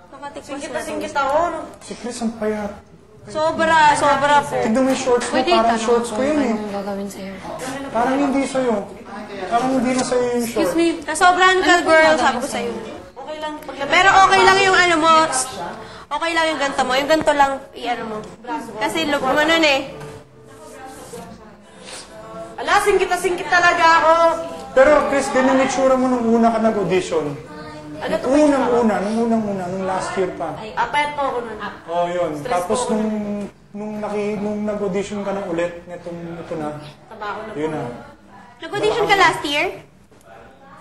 Nakatikwas na. Singkit ako. Si Chris ang payat. Sobra po. Tignan mo yung shorts mo, parang shorts ko yun eh. Anong gagawin sa'yo? Parang hindi sa'yo. Parang hindi na sa'yo yung shorts. Excuse me. Nasobrahan ka, girl, sabi ko sa'yo. Okay lang. Pero okay lang yung ano mo. Okay lang yung ganito mo. Yung ganito lang, i-ano mo. Kasi look mo nun eh. Ala, singkit talaga ako. Pero Chris, ganyan yung itsura mo nung una ka nag-audition. Ano to? Nung last year pa. Apet po ako nun. Oh, yun. Tapos nung nag-audition ka na ulit, ito na. Taba ako na Yun na. Nag-audition ka last year?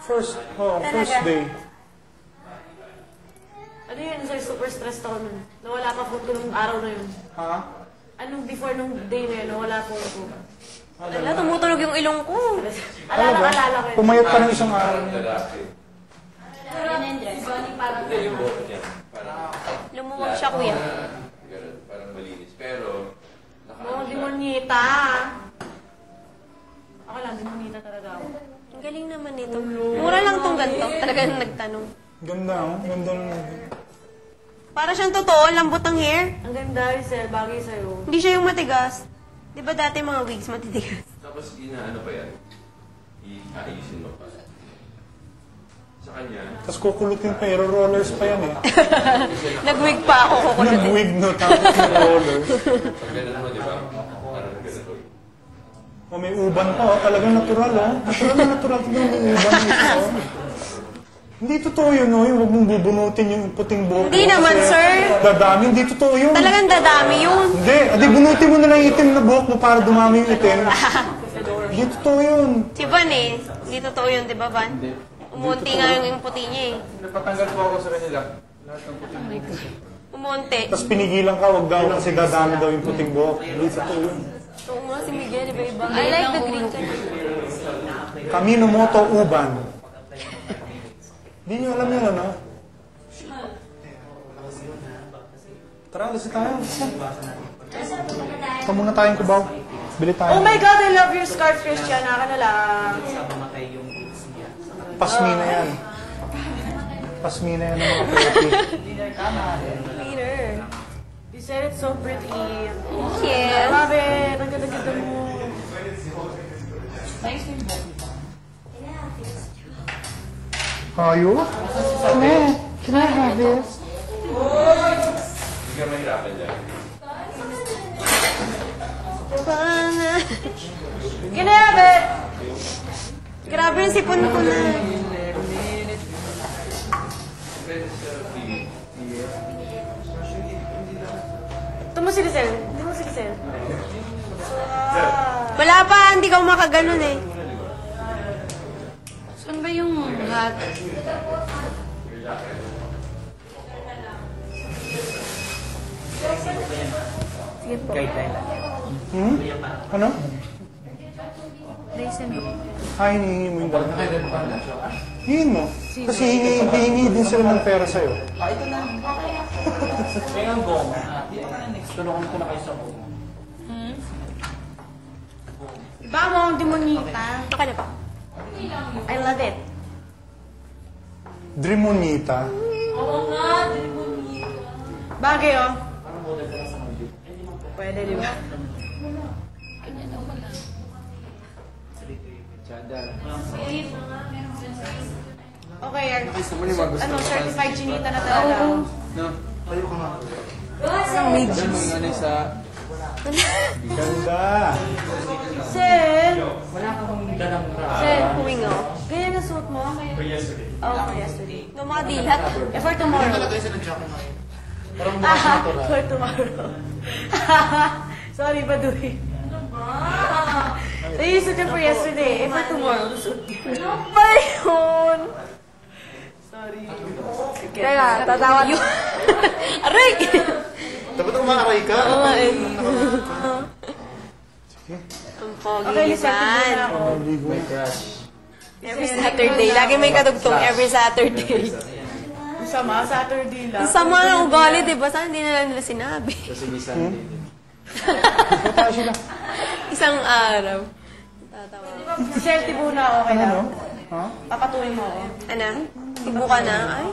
First day. Ano yun, sir? Super stressed ako nun. Nawala pa po nung araw na yun. Ha? Anong before nung day na yun, nawala po ako. Wala, tumutunog yung ilong ko. Alala ko yun. Pumayat pa ng isang araw. Lumuwag siya, kuya. Parang malinis. Pero, Oo, demonyita. Ako lang, demonyita talaga ako. Ang galing naman nito. Mura lang tong ganito. Talagang nagtanong. Ganda, oh. Ganda lang. Para siyang totoo, lambot ng hair. Ang ganda, Rizal, bagay sa'yo. Hindi siya yung matigas. Di ba dati mga wigs matitigas? tapos inaano pa yan? Iayusin mo pa. Sa kanya, Tapos kukulutin pa, rollers pa yan eh. Nag-wig pa ako kukulutin. Nag-wig no, tapos yung roller. pag ganun mo, di ba? Parang ganito. Oh, may uban pa, oh. Talagang natural, oh. Natural. Tignan mo, may uban dito, oh. Hindi totoo yun, oh. Yung huwag mong bubunutin yung puting buhok. Hindi mo naman, kasi sir. Dadami, hindi totoo yun. Talagang dadami yun. Hindi, bunutin mo na lang yung itim na buhok mo para dumami yung itim. Hindi totoo yun. Si Van eh. Hindi totoo yun, di ba, Van? Umunti nga yung puti niya eh. Napatanggal po ako sa kanila. Lahat ng puting Umunti. Tapos pinigilan ka, wag daw kasi dadami daw yung puting buhok. Hindi totoo yun. Oo nga, si Miguel, iba-iba. I like the green color. Camino Moto Uban. Hindi nyo alam yun, ano? Tara, lasi tayo. Ito muna tayong kubaw. Bili tayo. Oh my God, I love your scarf, Christian. Naka na lang. Pasmi na yan. Pasmi na yan ng mga pretty. Peter. You said it's so pretty. Yes. Love it. Ang ganda-ganda mo. Ayun? Can I have this? Hindi ka mahirapan dyan. Pana. Ginabe! Grabe yung sipon ko na. Ito mo si Rizal. Hindi mo si Rizal. Wala pa, hindi ka makaganon eh. Saan ba yung hat? Ano? Listen mo. Ay, hinihingi mo yung dalawa. Hingin mo. Kasi hihingi din sila ng pera sa'yo. Iba mo ang demonyita. Okay na pa. I love it. Dremonita. Bagay, oh. Pwede, di ba? Okay, ano, certified chinita na talaga. Ganda. Sir! Sir, humingo. Ganyan na suit mo? Oh, for yesterday. No mga dilat. Eh, for tomorrow. For tomorrow. Sorry, Baduy. Yung suit niya for yesterday. Eh, for tomorrow. Ano ba yun? Sorry. Teka, tatawa yun. Aray! Dapat umaaray ka. Oo nga eh. Ang Okay, pogi receptive yan. na ako. Every Saturday. Lagi may kadugtong every Saturday. Sama, Saturday lang. Ang sama ng ugali, di ba? Saan hindi na nila sinabi? Tayo sila. Isang araw. Tatawa. Si Shelty muna, okay lang. Ha? Papatuloy mo ako. Ano? Tibo ka na? Ay,